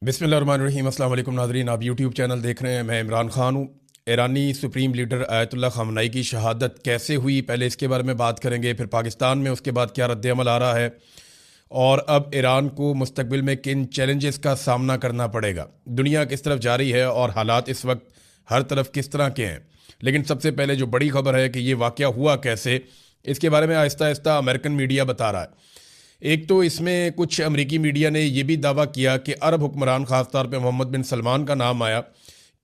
बिस्मिल्लाहिर्रहमानिर्रहीम। अस्सलाम वालेकुम नाज़रीन, आप यूट्यूब चैनल देख रहे हैं। मैं इमरान खान हूँ। ईरानी सुप्रीम लीडर आयतुल्ला ख़ामनेई की शहादत कैसे हुई, पहले इसके बारे में बात करेंगे। फिर पाकिस्तान में उसके बाद क्या रद्द-ए-अमल आ रहा है और अब ईरान को मुस्तकबिल में किन चैलेंजेस का सामना करना पड़ेगा, दुनिया किस तरफ जा रही है और हालात इस वक्त हर तरफ किस तरह के हैं। लेकिन सबसे पहले जो बड़ी खबर है कि ये वाक़या हुआ कैसे, इसके बारे में आहिस्ता आहिस्ता अमेरिकन मीडिया बता रहा है। एक तो इसमें कुछ अमरीकी मीडिया ने यह भी दावा किया कि अरब हुक्मरान, ख़ासतौर पे मोहम्मद बिन सलमान का नाम आया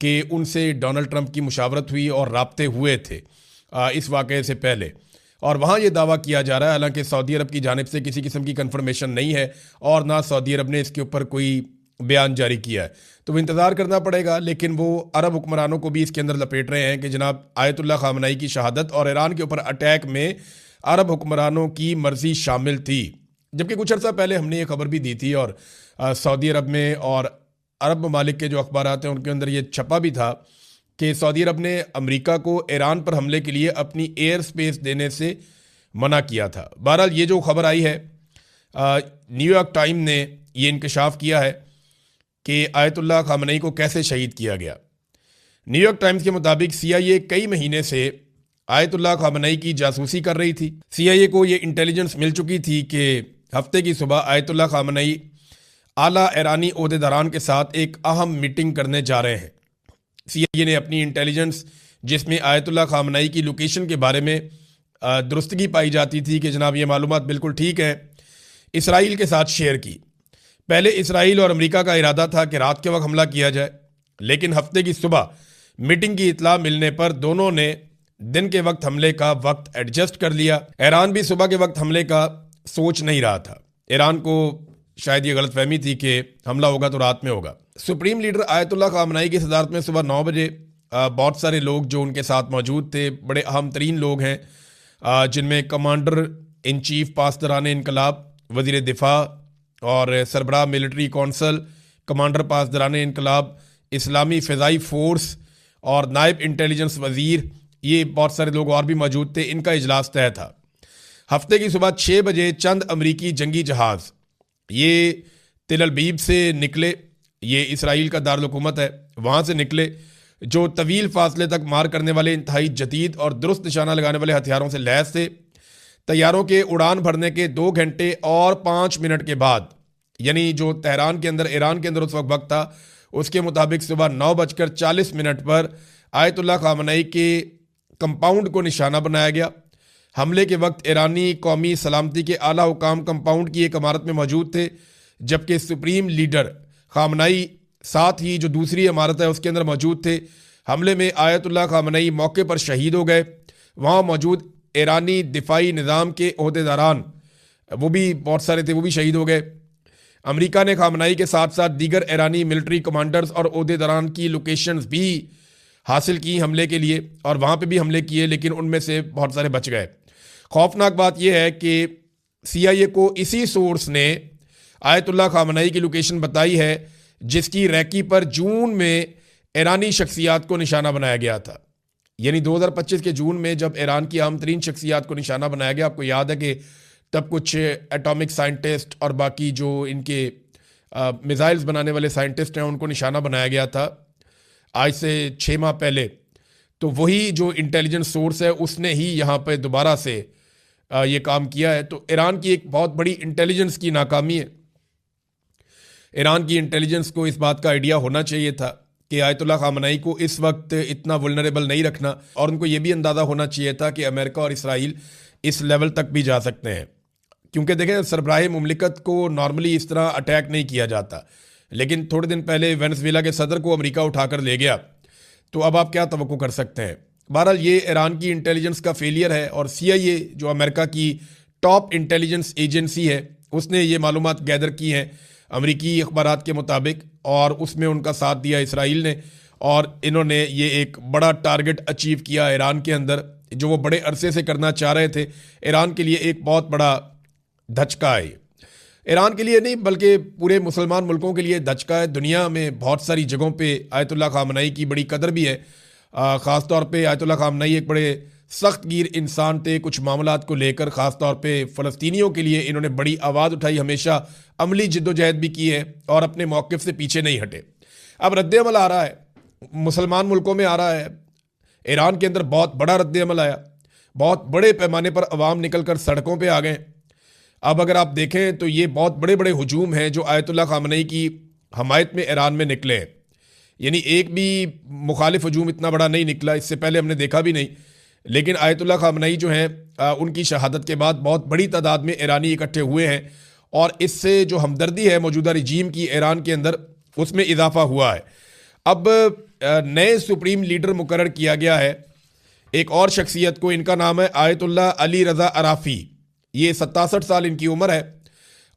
कि उनसे डोनाल्ड ट्रंप की मुशावरत हुई और राब्ते हुए थे इस वाक़े से पहले। और वहाँ ये दावा किया जा रहा है, हालांकि सऊदी अरब की जानिब से किसी किस्म की कन्फर्मेशन नहीं है और ना सऊदी अरब ने इसके ऊपर कोई बयान जारी किया है। तो वो इंतज़ार करना पड़ेगा। लेकिन वो अरब हुक्मरानों को भी इसके अंदर लपेट रहे हैं कि जनाब आयतुल्ला ख़ामनेई की शहादत और ईरान के ऊपर अटैक में अरब हुक्मरानों की मर्जी शामिल थी। जबकि कुछ अर्सा पहले हमने ये खबर भी दी थी और सऊदी अरब में और अरब ममालिक के जो अखबार हैं उनके अंदर ये छपा भी था कि सऊदी अरब ने अमेरिका को ईरान पर हमले के लिए अपनी एयर स्पेस देने से मना किया था। बहरहाल ये जो खबर आई है, न्यूयॉर्क टाइम ने ये इंकशाफ किया है कि आयतुल्ला ख़ामनेई को कैसे शहीद किया गया। न्यूयॉर्क टाइम्स के मुताबिक CIA कई महीने से आयतुल्ला ख़ामनेई की जासूसी कर रही थी। CIA को ये इंटेलिजेंस मिल चुकी थी कि हफ्ते की सुबह आयतुल्ला ख़ामनेई आला ईरानी ओहदेदारान के साथ एक अहम मीटिंग करने जा रहे हैं। CIA ने अपनी इंटेलिजेंस, जिसमें आयतुल्ला ख़ामनेई की लोकेशन के बारे में दुरुस्तगी पाई जाती थी कि जनाब ये मालूमात बिल्कुल ठीक है, इसराइल के साथ शेयर की। पहले इसराइल और अमेरिका का इरादा था कि रात के वक्त हमला किया जाए, लेकिन हफ्ते की सुबह मीटिंग की इतला मिलने पर दोनों ने दिन के वक्त हमले का वक्त एडजस्ट कर लिया। ईरान भी सुबह के वक्त हमले का सोच नहीं रहा था। ईरान को शायद ये गलतफहमी थी कि हमला होगा तो रात में होगा। सुप्रीम लीडर आयतुल्ला ख़ामनेई की सदारत में सुबह 9 बजे बहुत सारे लोग जो उनके साथ मौजूद थे, बड़े अहम तरीन लोग हैं, जिनमें कमांडर इन चीफ पासदारान इनकलाब, वज़ीर दिफा और सरबराह मिलिट्री कौंसल, कमांडर पासदारान इनकलाब, इस्लामी फ़िज़ाई फ़ोर्स और नायब इंटेलिजेंस वज़ीर, ये बहुत सारे लोग और भी मौजूद थे। इनका इजलास तय था। हफ्ते की सुबह 6 बजे चंद अमरीकी जंगी जहाज़ ये तिल अबीब से निकले, ये इसराइल का दारुल-हुकूमत है, वहाँ से निकले, जो तवील फासले तक मार करने वाले इंतहाई जदीद और दुरुस्त निशाना लगाने वाले हथियारों से लैस थे। तैयारों के उड़ान भरने के 2 घंटे और 5 मिनट के बाद, यानी जो तेहरान के अंदर, ईरान के अंदर उस वक्त था, उसके मुताबिक सुबह 9:40 पर आयतुल्ला ख़ामनेई के कंपाउंड को निशाना बनाया गया। हमले के वक्त ईरानी कौमी सलामती के आला हुकाम कंपाउंड की एक इमारत में मौजूद थे, जबकि सुप्रीम लीडर ख़ामनेई साथ ही जो दूसरी इमारत है उसके अंदर मौजूद थे। हमले में आयतुल्ला ख़ामनेई मौके पर शहीद हो गए। वहाँ मौजूद ईरानी दिफाई निज़ाम के ओहदेदारान, वो भी बहुत सारे थे, वो भी शहीद हो गए। अमेरिका ने ख़ामनेई के साथ साथ दीगर ईरानी मिलिट्री कमांडर्स और ओहदेदारान की लोकेशंस भी हासिल की हमले के लिए और वहाँ पे भी हमले किए, लेकिन उनमें से बहुत सारे बच गए। खौफनाक बात यह है कि CIA को इसी सोर्स ने आयतुल्ला ख़ामनेई की लोकेशन बताई है, जिसकी रैकी पर जून में ईरानी शख्सियात को निशाना बनाया गया था। यानी 2025 के जून में जब ईरान की अहम तरीन शख्सियात को निशाना बनाया गया, आपको याद है कि तब कुछ एटॉमिक साइंटिस्ट और बाकी जो इनके मिसाइल्स बनाने वाले साइंटिस्ट हैं उनको निशाना बनाया गया था आज से 6 माह पहले। तो वही जो इंटेलिजेंस सोर्स है उसने ही यहाँ पे दोबारा से ये काम किया है। तो ईरान की एक बहुत बड़ी इंटेलिजेंस की नाकामी है। ईरान की इंटेलिजेंस को इस बात का आइडिया होना चाहिए था कि आयतुल्ला ख़ामनेई को इस वक्त इतना वुल्नरेबल नहीं रखना, और उनको ये भी अंदाज़ा होना चाहिए था कि अमेरिका और इसराइल इस लेवल तक भी जा सकते हैं। क्योंकि देखें, सरबराह मुमलिकत को नॉर्मली इस तरह अटैक नहीं किया जाता, लेकिन थोड़े दिन पहले वेनेज़ुएला के सदर को अमेरिका उठाकर ले गया, तो अब आप क्या तवक्को कर सकते हैं। बहरहाल ये ईरान की इंटेलिजेंस का फेलियर है और CIA जो अमेरिका की टॉप इंटेलिजेंस एजेंसी है, उसने ये मालूमात गैदर की हैं अमरीकी अखबारात के मुताबिक, और उसमें उनका साथ दिया इसराइल ने, और इन्होंने ये एक बड़ा टारगेट अचीव किया ईरान के अंदर, जो वो बड़े अरसे से करना चाह रहे थे। ईरान के लिए एक बहुत बड़ा धचका है। ईरान के लिए नहीं बल्कि पूरे मुसलमान मुल्कों के लिए धचका है। दुनिया में बहुत सारी जगहों पे आयतुल्ला ख़ामनेई की बड़ी कदर भी है। ख़ास तौर पे आयतुल्ला ख़ामनेई एक बड़े सख्त गिर इंसान थे कुछ मामलात को लेकर, ख़ास तौर पे फ़लस्तीनियों के लिए इन्होंने बड़ी आवाज़ उठाई, हमेशा अमली जिद्दोजहद भी की है और अपने मौक़िफ़ से पीछे नहीं हटे। अब रद्द-ए-अमल आ रहा है, मुसलमान मुल्कों में आ रहा है। ईरान के अंदर बहुत बड़ा रद्द-ए-अमल आया, बहुत बड़े पैमाने पर अवाम निकल कर सड़कों पर आ गए। अब अगर आप देखें तो ये बहुत बड़े बड़े हुजूम हैं जो आयतुल्लाह ख़ामनई की हमायत में ईरान में निकले हैं। यानी एक भी मुखालिफ हजूम इतना बड़ा नहीं निकला, इससे पहले हमने देखा भी नहीं। लेकिन आयतुल्लाह ख़ामनई जो हैं उनकी शहादत के बाद बहुत बड़ी तादाद में ईरानी इकट्ठे हुए हैं और इससे जो हमदर्दी है मौजूदा रजीम की ईरान के अंदर, उसमें इजाफा हुआ है। अब नए सुप्रीम लीडर मुकर्रर किया गया है एक और शख्सियत को, इनका नाम है आयतुल्लाह अली रज़ा अराफ़ी। ये 67 साल इनकी उम्र है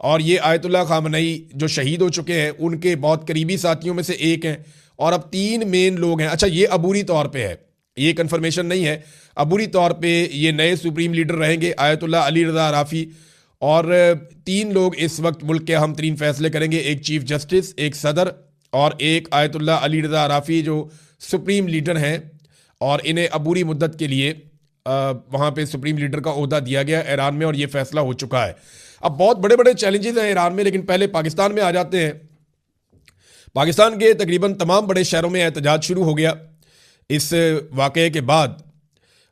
और ये आयतुल्लाह ख़ामनई जो शहीद हो चुके हैं उनके बहुत करीबी साथियों में से एक हैं। और अब 3 मेन लोग हैं। अच्छा, ये अबूरी तौर पे है, ये कंफर्मेशन नहीं है, अबूरी तौर पे ये नए सुप्रीम लीडर रहेंगे आयतुल्लाह अली रज़ा अराफ़ी। और 3 लोग इस वक्त मुल्क के अहम तरीन फैसले करेंगे, एक चीफ जस्टिस, एक सदर और एक आयतुल्लाह अली रज़ा अराफ़ी जो सुप्रीम लीडर हैं। और इन्हें अबूरी मुद्दत के लिए वहाँ पे सुप्रीम लीडर का ओहदा दिया गया ईरान में और ये फैसला हो चुका है। अब बहुत बड़े बड़े चैलेंजेस हैं ईरान में, लेकिन पहले पाकिस्तान में आ जाते हैं। पाकिस्तान के तकरीबन तमाम बड़े शहरों में एहतजाज शुरू हो गया इस वाक़े के बाद,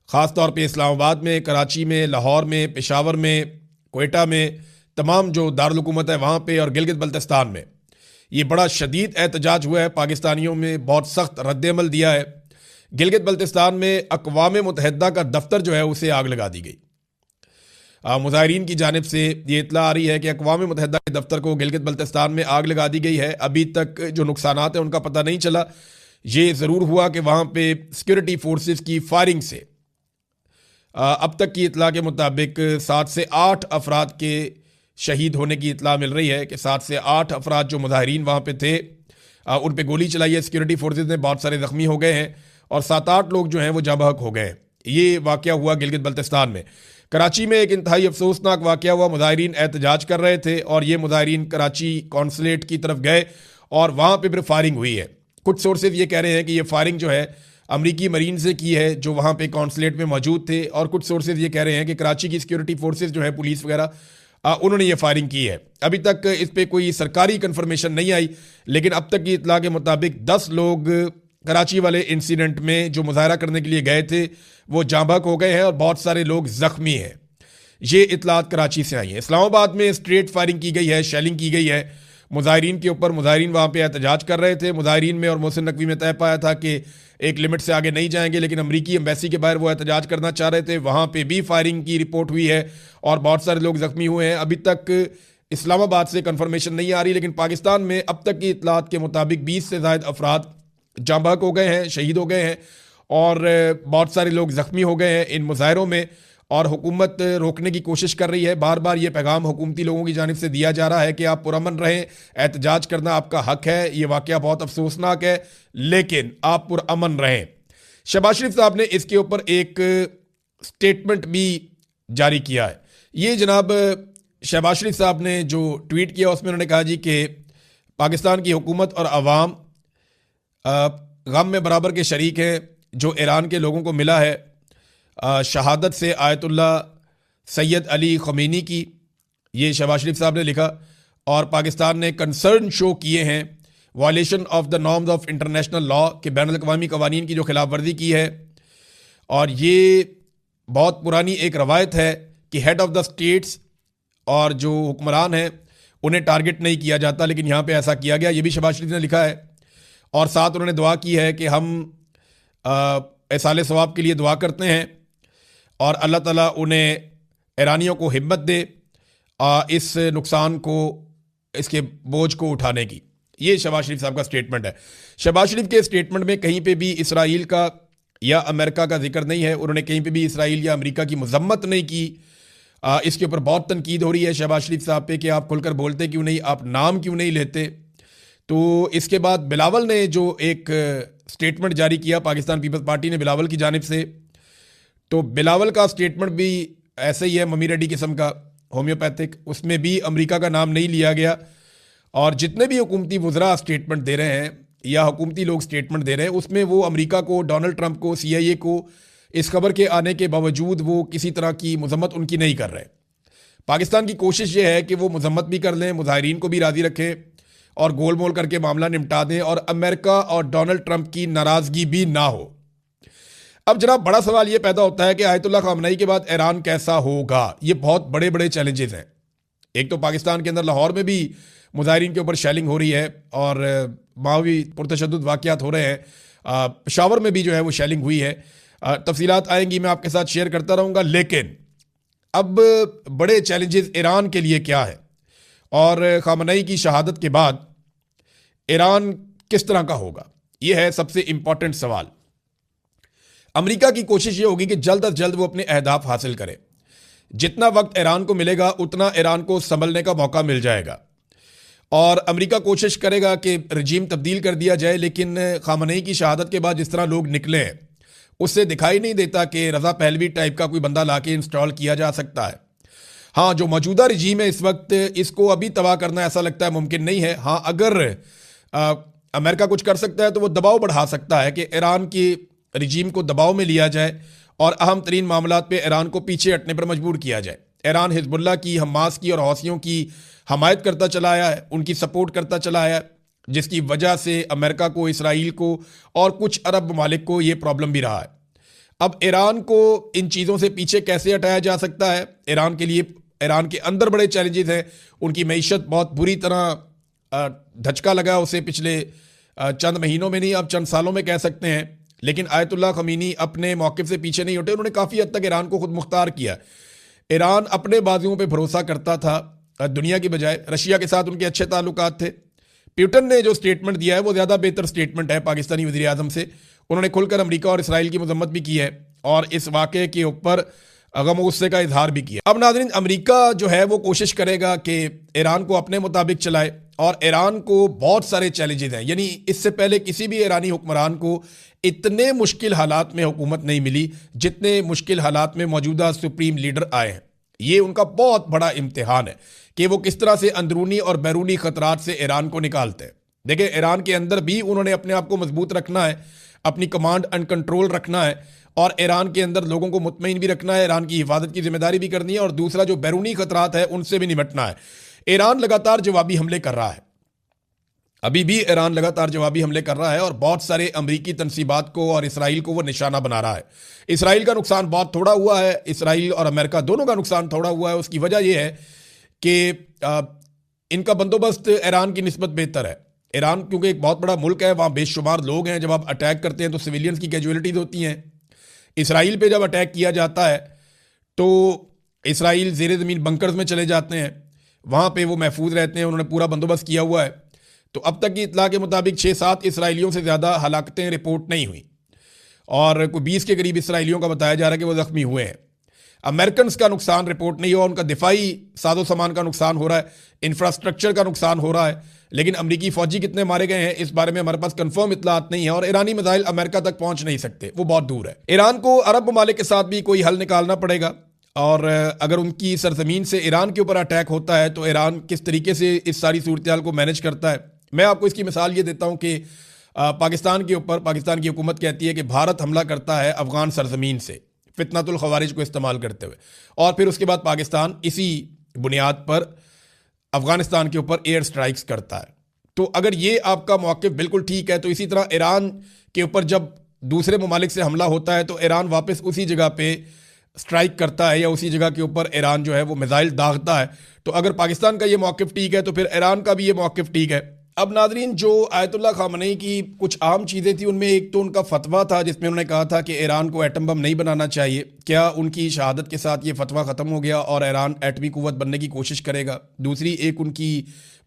ख़ास तौर पे इस्लामाबाद में, कराची में, लाहौर में, पेशावर में, कोयटा में, तमाम जो दारुल हुकूमत है वहाँ पे और गिलगित बल्तिस्तान में ये बड़ा शदीद एहतजाज हुआ है। पाकिस्तानियों में बहुत सख्त रद्द-ए-अमल दिया है। गिलगित बल्तिस्तान में अक़वाम मुत्तहिदा का दफ्तर जो है उसे आग लगा दी गई। मुज़ाहिरीन की जानिब से ये इत्तला आ रही है कि अक़वाम मुत्तहिदा के दफ्तर को गिलगित बल्तिस्तान में आग लगा दी गई है। अभी तक जो नुकसानात हैं उनका पता नहीं चला। ये ज़रूर हुआ कि वहाँ पे सिक्योरिटी फोर्सेस की फायरिंग से अब तक की इत्तला के मुताबिक 7 से 8 अफराद के शहीद होने की इत्तला मिल रही है कि 7 से 8 अफराद जो मुज़ाहिरीन वहाँ पे थे उन पे गोली चलाई है सिक्योरिटी फोर्सेस ने, बहुत सारे ज़ख्मी हो गए हैं और 7-8 लोग जो हैं वो जाँ बहक हो गए हैं। ये वाक़या हुआ गिलगित बल्तिस्तान में। कराची में एक इंतहाई अफसोसनाक वाक़या हुआ, मुज़ाहिरीन एहतजाज कर रहे थे और ये मुज़ाहिरीन कराची कौंसलेट की तरफ गए और वहाँ पे फिर फायरिंग हुई है। कुछ सोर्सेज ये कह रहे हैं कि ये फायरिंग जो है अमरीकी मरीन से की है जो वहाँ पे कौंसलेट में मौजूद थे, और कुछ सोर्सेज ये कह रहे हैं कि कराची की सिक्योरिटी फोर्सेज जो है पुलिस वगैरह उन्होंने ये फायरिंग की है। अभी तक इस पर कोई सरकारी कन्फर्मेशन नहीं आई, लेकिन अब तक की इत्तला के मुताबिक 10 लोग कराची वाले इंसिडेंट में जो मुजाहरा करने के लिए गए थे वो जाँ बहक हो गए हैं और बहुत सारे लोग ज़ख्मी हैं। ये इत्तलात कराची से आई हैं। इस्लामाबाद में स्ट्रेट फायरिंग की गई है, शेलिंग की गई है मुजाहिरीन के ऊपर। मुजाहिरीन वहाँ पे एहतजाज कर रहे थे। मुजाहिरीन में और मोहसिन नकवी में तय पाया था कि एक लिमिट से आगे नहीं जाएंगे, लेकिन अमरीकी एम्बेसी के बाहर वो एहतजाज करना चाह रहे थे। वहाँ पे भी फायरिंग की रिपोर्ट हुई है और बहुत सारे लोग ज़ख्मी हुए हैं। अभी तक इस्लामाबाद से कन्फर्मेशन नहीं आ रही, लेकिन पाकिस्तान में अब तक की इत्तलात के मुताबिक 20 से ज़ायद अफराद जाँ बहक हो गए हैं, शहीद हो गए हैं और बहुत सारे लोग ज़ख्मी हो गए हैं इन मुजाहरों में। और हुकूमत रोकने की कोशिश कर रही है। बार बार ये पैगाम हुकूमती लोगों की जानिब से दिया जा रहा है कि आप पुरअमन रहें, एहतजाज करना आपका हक है। ये वाक़या बहुत अफसोसनाक है, लेकिन आप पुरअमन रहें। शहबाज शरीफ साहब ने इसके ऊपर एक स्टेटमेंट भी जारी किया है। ये जनाब शहबाज शरीफ साहब ने जो ट्वीट किया उसमें उन्होंने कहा जी कि पाकिस्तान की हुकूमत और अवाम गम में बराबर के शरीक हैं। जो ईरान के लोगों को मिला है शहादत से आयतुल्लाह सैयद अली ख़मीनी की, ये शहबाज शरीफ साहब ने लिखा। और पाकिस्तान ने कंसर्न शो किए हैं violation of the norms of international law के बैनुल-अक़वामी क़वानीन की जो खिलाफ वर्जी की है। और ये बहुत पुरानी एक रवायत है कि हेड ऑफ़ द स्टेट्स और जो हुक्मरान हैं उन्हें टारगेट नहीं किया जाता, लेकिन यहाँ पे ऐसा किया गया। ये भी शहबाज शरीफ ने लिखा है। और साथ उन्होंने दुआ की है कि हम इसाले सवाब के लिए दुआ करते हैं और अल्लाह ताला उन्हें ईरानियों को हिम्मत दे इस नुकसान को, इसके बोझ को उठाने की। ये शहबाज शरीफ साहब का स्टेटमेंट है। शहबाज शरीफ के स्टेटमेंट में कहीं पे भी इसराइल का या अमेरिका का जिक्र नहीं है। उन्होंने कहीं पे भी इसराइल या अमेरिका की मजम्मत नहीं की। इसके ऊपर बहुत तनकीद हो रही है शहबाज शरीफ साहब पे कि आप खुलकर बोलते क्यों नहीं, आप नाम क्यों नहीं लेते। तो इसके बाद बिलावल ने जो एक स्टेटमेंट जारी किया, पाकिस्तान पीपल्स पार्टी ने बिलावल की जानिब से, तो बिलावल का स्टेटमेंट भी ऐसे ही है ममी रेड्डी किस्म का, होम्योपैथिक। उसमें भी अमेरिका का नाम नहीं लिया गया। और जितने भी हुकूमती वज़रा स्टेटमेंट दे रहे हैं या हुकूमती लोग स्टेटमेंट दे रहे हैं उसमें वो अमेरिका को, डोनाल्ड ट्रंप को, CIA को इस खबर के आने के बावजूद वो किसी तरह की मजम्मत उनकी नहीं कर रहे। पाकिस्तान की कोशिश ये है कि वो मजम्मत भी कर लें, मुजाहिरीन को भी राज़ी रखें और गोल मोल करके मामला निपटा दें और अमेरिका और डोनाल्ड ट्रंप की नाराज़गी भी ना हो। अब जनाब बड़ा सवाल ये पैदा होता है कि आयतुल्लाह खामनई के बाद ईरान कैसा होगा। ये बहुत बड़े बड़े चैलेंजेस हैं। एक तो पाकिस्तान के अंदर लाहौर में भी मुजाहिरीन के ऊपर शेलिंग हो रही है और वहाँ भी पुरतशद्दुद वाक़यात हो रहे हैं। पेशावर में भी जो है वो शेलिंग हुई है। तफसीलात आएंगी, मैं आपके साथ शेयर करता रहूँगा। लेकिन अब बड़े चैलेंजेस ईरान के लिए क्या है और खामनई की शहादत के बाद ईरान किस तरह का होगा, ये है सबसे इंपॉर्टेंट सवाल। अमेरिका की कोशिश ये होगी कि जल्द अज जल्द वो अपने अहदाफ हासिल करे। जितना वक्त ईरान को मिलेगा उतना ईरान को संभलने का मौका मिल जाएगा और अमेरिका कोशिश करेगा कि रजीम तब्दील कर दिया जाए। लेकिन खामनई की शहादत के बाद जिस तरह लोग निकले हैं उससे दिखाई नहीं देता कि रज़ा पहलवी टाइप का कोई बंदा लाके इंस्टॉल किया जा सकता है। हाँ, जो मौजूदा रजीम है इस वक्त, इसको अभी तबाह करना ऐसा लगता है मुमकिन नहीं है। हाँ, अगर अमेरिका कुछ कर सकता है तो वो दबाव बढ़ा सकता है कि ईरान की रजीम को दबाव में लिया जाए और अहम तरीन मामलात पे ईरान को पीछे हटने पर मजबूर किया जाए। ईरान हिजबुल्लाह की, हमास की और हौसियों की हमायत करता चला आया है, उनकी सपोर्ट करता चला आया है, जिसकी वजह से अमेरिका को, इसराइल को और कुछ अरब ममालिक को ये प्रॉब्लम भी रहा है। अब ईरान को इन चीज़ों से पीछे कैसे हटाया जा सकता है? ईरान के लिए, ईरान के अंदर बड़े चैलेंजेस हैं। उनकी मईशत बहुत बुरी तरह धचका लगा उसे पिछले चंद महीनों में नहीं, अब चंद सालों में कह सकते हैं। लेकिन आयतुल्लाह खमीनी अपने मौक़िफ़ से पीछे नहीं हटे। उन्होंने काफ़ी हद तक ईरान को खुद मुख्तार किया। ईरान अपने बाजुओं पे भरोसा करता था दुनिया की बजाय। रशिया के साथ उनके अच्छे ताल्लुकात थे। पुतिन ने जो स्टेटमेंट दिया है वो ज़्यादा बेहतर स्टेटमेंट है पाकिस्तानी वज़ीर आज़म से। उन्होंने खुलकर अमेरिका और इसराइल की मजम्मत भी की है और इस वाक़े के ऊपर गम गुस्से का इजहार भी किया। अब नाज़रीन, अमेरिका जो है वो कोशिश करेगा कि ईरान को अपने मुताबिक चलाए और ईरान को बहुत सारे चैलेंजेस हैं। यानी इससे पहले किसी भी ईरानी हुक्मरान को इतने मुश्किल हालात में हुकूमत नहीं मिली जितने मुश्किल हालात में मौजूदा सुप्रीम लीडर आए हैं। ये उनका बहुत बड़ा इम्तिहान है कि वो किस तरह से अंदरूनी और बैरूनी खतरात से ईरान को निकालते हैं। देखिए, ईरान के अंदर भी उन्होंने अपने आप को मजबूत रखना है, अपनी कमांड एंड कंट्रोल रखना है और ईरान के अंदर लोगों को मुतमईन भी रखना है, ईरान की हिफाजत की जिम्मेदारी भी करनी है और दूसरा जो बैरूनी खतरात है उनसे भी निपटना है। ईरान लगातार जवाबी हमले कर रहा है, अभी भी ईरान लगातार जवाबी हमले कर रहा है और बहुत सारे अमरीकी तनसीबात को और इसराइल को वो निशाना बना रहा है। इसराइल का नुकसान बहुत थोड़ा हुआ है, इसराइल और अमेरिका दोनों का नुकसान थोड़ा हुआ है। उसकी वजह यह है कि इनका बंदोबस्त ईरान की निस्बत बेहतर है। ईरान क्योंकि एक बहुत बड़ा मुल्क है, वहाँ बेशुमार लोग हैं। जब आप अटैक करते हैं तो सिविलियंस की कैजुअलिटीज़ होती हैं। इसराइल पे जब अटैक किया जाता है तो इसराइल ज़ेरे ज़मीन बंकर्स में चले जाते हैं, वहाँ पे वो महफूज रहते हैं। उन्होंने पूरा बंदोबस्त किया हुआ है। तो अब तक की इतला के मुताबिक 6-7 इसराइलियों से ज़्यादा हलाकतें रिपोर्ट नहीं हुई और कोई 20 के करीब इसराइलियों का बताया जा रहा है कि वो ज़ख्मी हुए हैं। अमेरिकन का नुकसान रिपोर्ट नहीं हुआ, उनका दिफाई साजो सामान का नुकसान हो रहा है, इंफ्रास्ट्रक्चर का नुकसान हो रहा है। लेकिन अमरीकी फौजी कितने मारे गए हैं इस बारे में हमारे पास कंफर्म इतलात नहीं है और ईरानी मिसाइल अमेरिका तक पहुंच नहीं सकते, वो बहुत दूर है। ईरान को अरब ममालिक के साथ भी कोई हल निकालना पड़ेगा और अगर उनकी सरजमीन से ईरान के ऊपर अटैक होता है तो ईरान किस तरीके से इस सारी सूरत हाल को मैनेज करता है। मैं आपको इसकी मिसाल ये देता हूँ कि पाकिस्तान के ऊपर पाकिस्तान की हुकूमत कहती है कि भारत हमला करता है अफगान सरजमीन से फितनतुल खवारिज को इस्तेमाल करते हुए और फिर उसके बाद पाकिस्तान इसी बुनियाद पर अफगानिस्तान के ऊपर एयर स्ट्राइक्स करता है। तो अगर ये आपका मौक़िफ़ बिल्कुल ठीक है तो इसी तरह ईरान के ऊपर जब दूसरे ममालिक से हमला होता है तो ईरान वापस उसी जगह पे स्ट्राइक करता है या उसी जगह के ऊपर ईरान जो है वो मिसाइल दागता है। तो अगर पाकिस्तान का ये मौक़िफ़ ठीक है तो फिर ईरान का भी ये मौक़िफ़ ठीक है। अब नाज़रीन, जो आयतुल्लाह खामनई की कुछ आम चीज़ें थी उनमें एक तो उनका फतवा था जिसमें उन्होंने कहा था कि ईरान को एटम बम नहीं बनाना चाहिए। क्या उनकी शहादत के साथ ये फतवा ख़त्म हो गया और ईरान एटमी क़ुव्वत बनने की कोशिश करेगा? दूसरी एक उनकी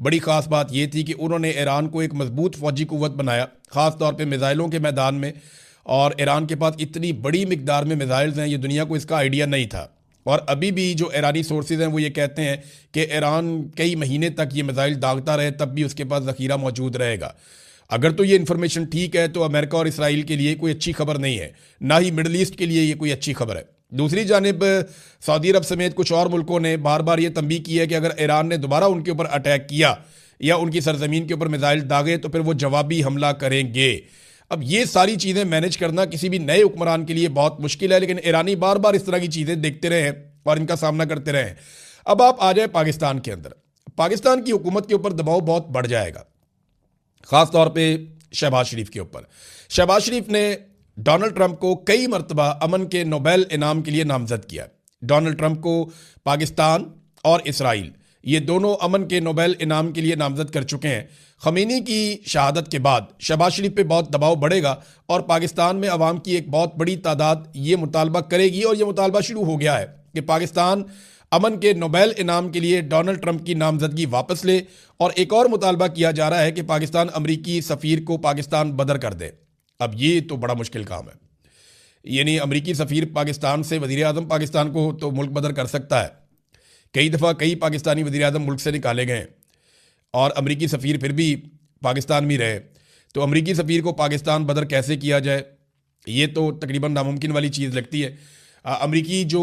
बड़ी ख़ास बात ये थी कि उन्होंने ईरान को एक मजबूत फ़ौजी क़ुव्वत बनाया, ख़ास तौर पर मिसाइलों के मैदान में। और ईरान के पास इतनी बड़ी मिकदार में मिसाइल्स हैं, ये दुनिया को इसका आइडिया नहीं था। और अभी भी जो ईरानी सोर्सेज हैं वो ये कहते हैं कि ईरान कई महीने तक ये मिसाइल दागता रहे तब भी उसके पास ज़ख़ीरा मौजूद रहेगा। अगर तो ये इन्फॉर्मेशन ठीक है तो अमेरिका और इसराइल के लिए कोई अच्छी खबर नहीं है, ना ही मिडल ईस्ट के लिए ये कोई अच्छी खबर है। दूसरी जानिब सऊदी अरब समेत कुछ और मुल्कों ने बार बार ये तंबीह की है कि अगर ईरान ने दोबारा उनके ऊपर अटैक किया या उनकी सरजमीन के ऊपर मिसाइल दागे तो फिर वो जवाबी हमला करेंगे। अब ये सारी चीज़ें मैनेज करना किसी भी नए हुक्मरान के लिए बहुत मुश्किल है, लेकिन ईरानी बार बार इस तरह की चीज़ें देखते रहे हैं और इनका सामना करते रहे हैं। अब आप आ जाए पाकिस्तान के अंदर, पाकिस्तान की हुकूमत के ऊपर दबाव बहुत बढ़ जाएगा, ख़ास तौर पे शहबाज शरीफ के ऊपर। शहबाज शरीफ ने डोनाल्ड ट्रंप को कई मरतबा अमन के नोबेल इनाम के लिए नामजद किया। डोनाल्ड ट्रंप को पाकिस्तान और इसराइल ये दोनों अमन के नोबेल इनाम के लिए नामजद कर चुके हैं। खमीनी की शहादत के बाद शहबाज शरीफ पे बहुत दबाव बढ़ेगा और पाकिस्तान में अवाम की एक बहुत बड़ी तादाद ये मुतालबा करेगी, और ये मुतालबा शुरू हो गया है कि पाकिस्तान अमन के नोबेल इनाम के लिए डोनाल्ड ट्रंप की नामजदगी वापस ले। और एक और मुतालबा किया जा रहा है कि पाकिस्तान अमरीकी सफ़ीर को पाकिस्तान बदर कर दे। अब ये तो बड़ा मुश्किल काम है, यानी अमरीकी सफ़ीर पाकिस्तान से वज़ीर आज़म पाकिस्तान को तो मुल्क बदर कर सकता है। कई दफ़ा कई पाकिस्तानी वज़ीर आज़म मुल्क से निकाले गए और अमरीकी सफ़ीर फिर भी पाकिस्तान में रहे, तो अमरीकी सफ़ीर को पाकिस्तान बदर कैसे किया जाए, ये तो तकरीबन नामुमकिन वाली चीज़ लगती है। अमरीकी जो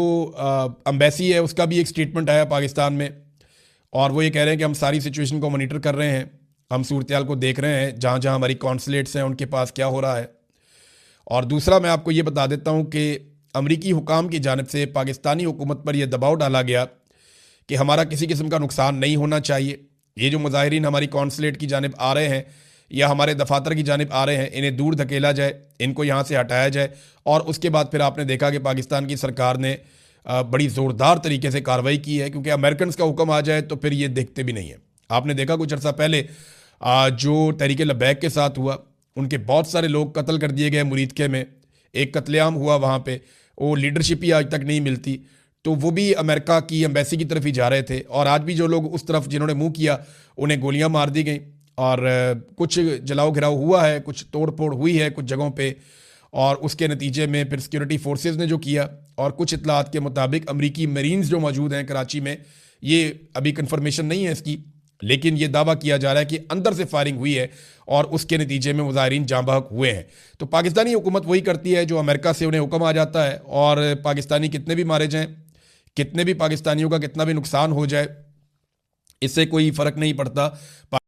एम्बेसी है उसका भी एक स्टेटमेंट आया पाकिस्तान में, और वो ये कह रहे हैं कि हम सारी सिचुएशन को मॉनिटर कर रहे हैं, हम सूरत हाल को देख रहे हैं, जहाँ जहाँ हमारी कॉन्सुलेट्स हैं उनके पास क्या हो रहा है। और दूसरा मैं आपको ये बता देता हूँ कि अमरीकी हुकाम की जानिब से पाकिस्तानी हुकूमत पर यह दबाव डाला गया कि हमारा किसी किस्म का नुकसान नहीं होना चाहिए। ये जो मुजाहिरीन हमारी कॉन्सुलेट की जानिब आ रहे हैं या हमारे दफातर की जानिब आ रहे हैं, इन्हें दूर धकेला जाए, इनको यहाँ से हटाया जाए। और उसके बाद फिर आपने देखा कि पाकिस्तान की सरकार ने बड़ी ज़ोरदार तरीके से कार्रवाई की है, क्योंकि अमेरिकन का हुक्म आ जाए तो फिर ये देखते भी नहीं है। आपने देखा कुछ अर्सा पहले जो तहरीक लबैक के साथ हुआ, उनके बहुत सारे लोग कत्ल कर दिए गए मुरीदके में, एक कत्लेआम हुआ वहाँ पे, वो लीडरशिप ही आज तक नहीं मिलती, तो वो भी अमेरिका की एम्बेसी की तरफ ही जा रहे थे। और आज भी जो लोग उस तरफ जिन्होंने मुंह किया उन्हें गोलियां मार दी गई, और कुछ जलाओ घिराव हुआ है, कुछ तोड़ फोड़ हुई है कुछ जगहों पे, और उसके नतीजे में फिर सिक्योरिटी फोर्सेस ने जो किया, और कुछ इतलात के मुताबिक अमरीकी मरीन्स जो मौजूद हैं कराची में, ये अभी कंफर्मेशन नहीं है इसकी, लेकिन ये दावा किया जा रहा है कि अंदर से फायरिंग हुई है और उसके नतीजे में मुजाहिरीन जाँ बहक हुए हैं। तो पाकिस्तानी हुकूमत वही करती है जो अमेरिका से उन्हें हुक्म आ जाता है, और पाकिस्तानी कितने भी मारे जाएं, कितने भी पाकिस्तानियों का कितना भी नुकसान हो जाए, इससे कोई फ़र्क नहीं पड़ता।